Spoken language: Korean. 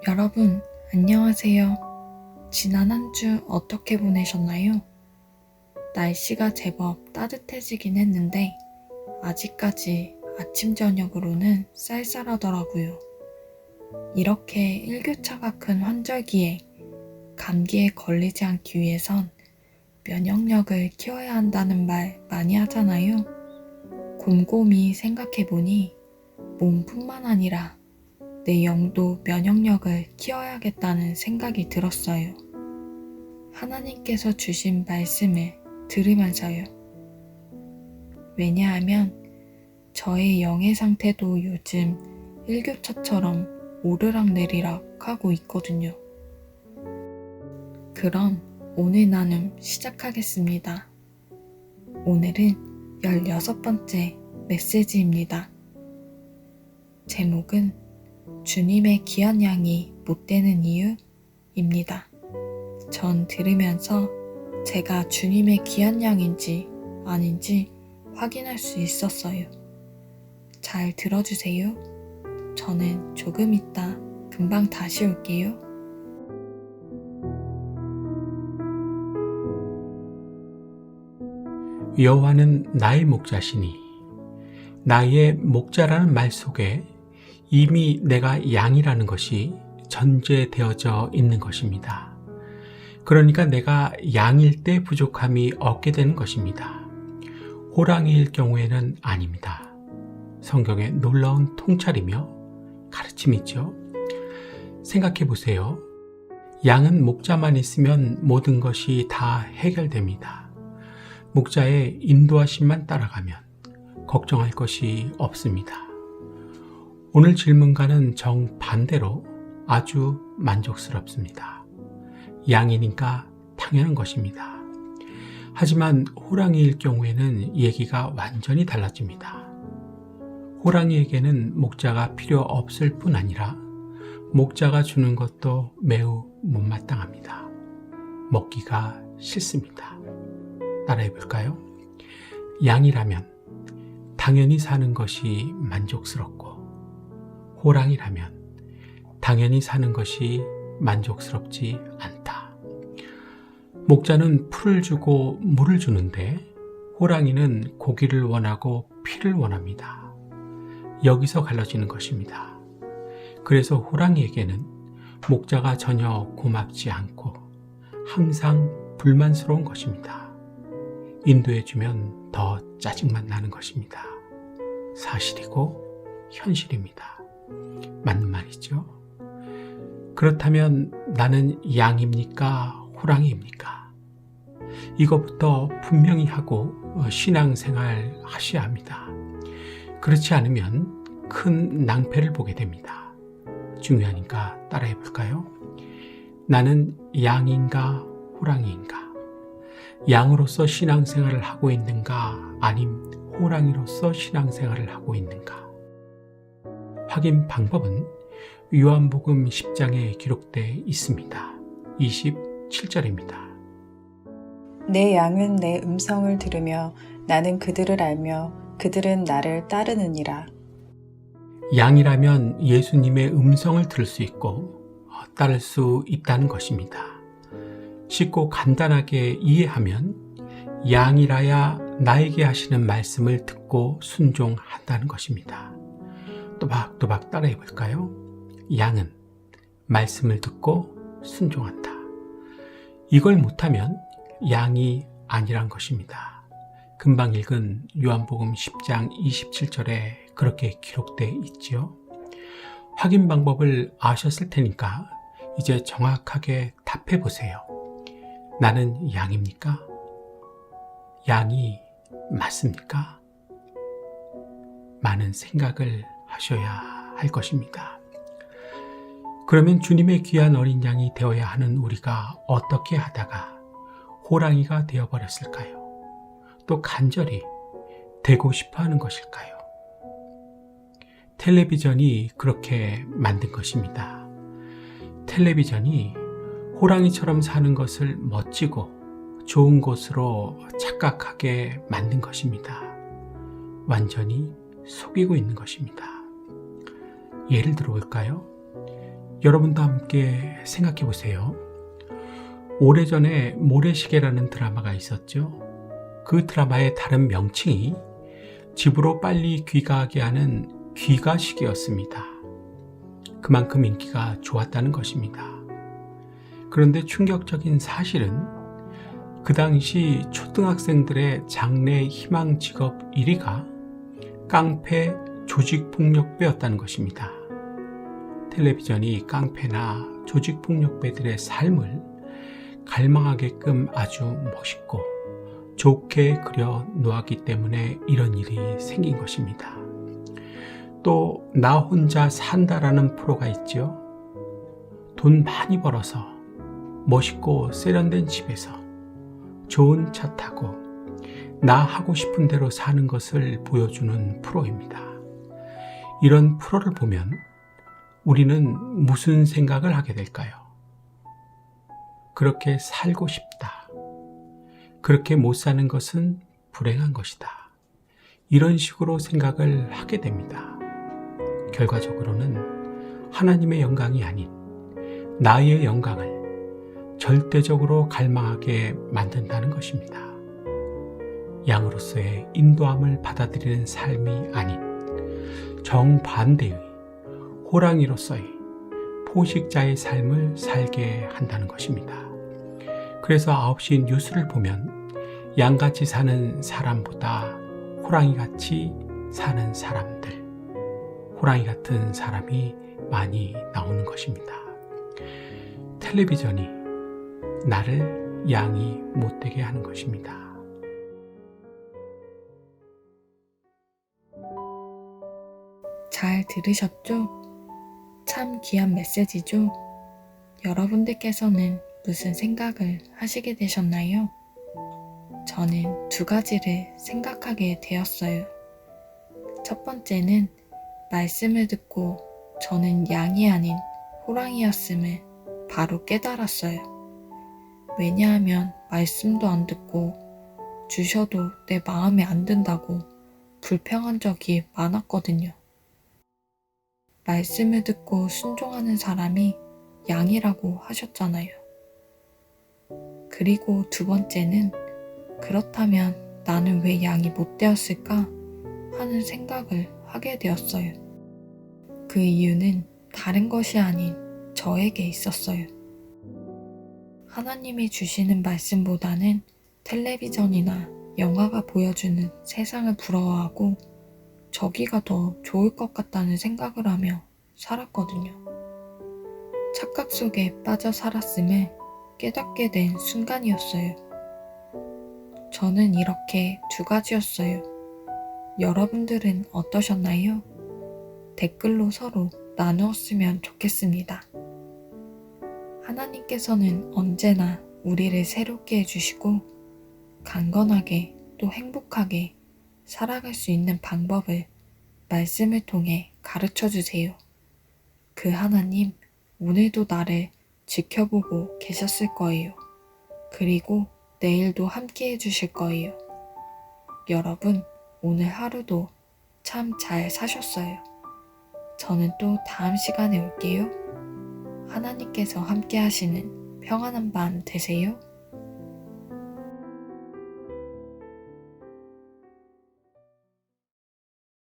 여러분, 안녕하세요. 지난 한 주 어떻게 보내셨나요? 날씨가 제법 따뜻해지긴 했는데 아직까지 아침 저녁으로는 쌀쌀하더라고요. 이렇게 일교차가 큰 환절기에 감기에 걸리지 않기 위해선 면역력을 키워야 한다는 말 많이 하잖아요. 곰곰이 생각해보니 몸뿐만 아니라 내 영도 면역력을 키워야겠다는 생각이 들었어요. 하나님께서 주신 말씀을 들으면서요. 왜냐하면 저의 영의 상태도 요즘 일교차처럼 오르락내리락 하고 있거든요. 그럼 오늘 나눔 시작하겠습니다. 오늘은 16번째 메시지입니다. 제목은 주님의 귀한 양이 못되는 이유입니다. 전 들으면서 제가 주님의 귀한 양인지 아닌지 확인할 수 있었어요. 잘 들어주세요. 저는 조금 있다 금방 다시 올게요. 여호와는 나의 목자시니 나의 목자라는 말 속에 이미 내가 양이라는 것이 전제되어져 있는 것입니다. 그러니까 내가 양일 때 부족함이 없게 되는 것입니다. 호랑이일 경우에는 아닙니다. 성경의 놀라운 통찰이며 가르침이죠. 생각해 보세요. 양은 목자만 있으면 모든 것이 다 해결됩니다. 목자의 인도하심만 따라가면 걱정할 것이 없습니다. 오늘 질문과는 정반대로 아주 만족스럽습니다. 양이니까 당연한 것입니다. 하지만 호랑이일 경우에는 얘기가 완전히 달라집니다. 호랑이에게는 목자가 필요 없을 뿐 아니라 목자가 주는 것도 매우 못마땅합니다. 먹기가 싫습니다. 따라해 볼까요? 양이라면 당연히 사는 것이 만족스럽고 호랑이라면 당연히 사는 것이 만족스럽지 않다. 목자는 풀을 주고 물을 주는데 호랑이는 고기를 원하고 피를 원합니다. 여기서 갈라지는 것입니다. 그래서 호랑이에게는 목자가 전혀 고맙지 않고 항상 불만스러운 것입니다. 인도해주면 더 짜증만 나는 것입니다. 사실이고 현실입니다. 맞는 말이죠. 그렇다면 나는 양입니까? 호랑이입니까? 이것부터 분명히 하고 신앙생활 하셔야 합니다. 그렇지 않으면 큰 낭패를 보게 됩니다. 중요하니까 따라해 볼까요? 나는 양인가 호랑이인가? 양으로서 신앙생활을 하고 있는가? 아님 호랑이로서 신앙생활을 하고 있는가? 확인 방법은 요한복음 10장에 기록되어 있습니다. 27절입니다. 내 양은 내 음성을 들으며 나는 그들을 알며 그들은 나를 따르느니라. 양이라면 예수님의 음성을 들을 수 있고 따를 수 있다는 것입니다. 쉽고 간단하게 이해하면 양이라야 나에게 하시는 말씀을 듣고 순종한다는 것입니다. 또박또박 따라해 볼까요? 양은 말씀을 듣고 순종한다. 이걸 못하면 양이 아니란 것입니다. 금방 읽은 요한복음 10장 27절에 그렇게 기록되어 있지요. 확인 방법을 아셨을 테니까 이제 정확하게 답해 보세요. 나는 양입니까? 양이 맞습니까? 많은 생각을 하셔야 할 것입니다. 그러면 주님의 귀한 어린 양이 되어야 하는 우리가 어떻게 하다가 호랑이가 되어버렸을까요? 또 간절히 되고 싶어 하는 것일까요? 텔레비전이 그렇게 만든 것입니다. 텔레비전이 호랑이처럼 사는 것을 멋지고 좋은 것으로 착각하게 만든 것입니다. 완전히 속이고 있는 것입니다. 예를 들어 볼까요? 여러분도 함께 생각해 보세요. 오래전에 모래시계라는 드라마가 있었죠. 그 드라마의 다른 명칭이 집으로 빨리 귀가하게 하는 귀가시계였습니다. 그만큼 인기가 좋았다는 것입니다. 그런데 충격적인 사실은 그 당시 초등학생들의 장래 희망 직업 1위가 깡패 조직폭력배였다는 것입니다. 텔레비전이 깡패나 조직폭력배들의 삶을 갈망하게끔 아주 멋있고 좋게 그려 놓았기 때문에 이런 일이 생긴 것입니다. 또 나 혼자 산다라는 프로가 있죠. 돈 많이 벌어서 멋있고 세련된 집에서 좋은 차 타고 나 하고 싶은 대로 사는 것을 보여주는 프로입니다. 이런 프로를 보면 우리는 무슨 생각을 하게 될까요? 그렇게 살고 싶다. 그렇게 못 사는 것은 불행한 것이다. 이런 식으로 생각을 하게 됩니다. 결과적으로는 하나님의 영광이 아닌 나의 영광을 절대적으로 갈망하게 만든다는 것입니다. 양으로서의 인도함을 받아들이는 삶이 아닌 정반대의 호랑이로서의 포식자의 삶을 살게 한다는 것입니다. 그래서 9시 뉴스를 보면 양같이 사는 사람보다 호랑이같이 사는 사람들, 호랑이 같은 사람이 많이 나오는 것입니다. 텔레비전이 나를 양이 못되게 하는 것입니다. 잘 들으셨죠? 참 귀한 메시지죠? 여러분들께서는 무슨 생각을 하시게 되셨나요? 저는 두 가지를 생각하게 되었어요. 첫 번째는 말씀을 듣고 저는 양이 아닌 호랑이였음을 바로 깨달았어요. 왜냐하면 말씀도 안 듣고 주셔도 내 마음에 안 든다고 불평한 적이 많았거든요. 말씀을 듣고 순종하는 사람이 양이라고 하셨잖아요. 그리고 두 번째는 그렇다면 나는 왜 양이 못 되었을까 하는 생각을 하게 되었어요. 그 이유는 다른 것이 아닌 저에게 있었어요. 하나님이 주시는 말씀보다는 텔레비전이나 영화가 보여주는 세상을 부러워하고 저기가 더 좋을 것 같다는 생각을 하며 살았거든요. 착각 속에 빠져 살았음을 깨닫게 된 순간이었어요. 저는 이렇게 두 가지였어요. 여러분들은 어떠셨나요? 댓글로 서로 나누었으면 좋겠습니다. 하나님께서는 언제나 우리를 새롭게 해주시고 강건하게 또 행복하게 살아갈 수 있는 방법을 말씀을 통해 가르쳐 주세요. 그 하나님, 오늘도 나를 지켜보고 계셨을 거예요. 그리고 내일도 함께 해주실 거예요. 여러분, 오늘 하루도 참 잘 사셨어요. 저는 또 다음 시간에 올게요. 하나님께서 함께 하시는 평안한 밤 되세요.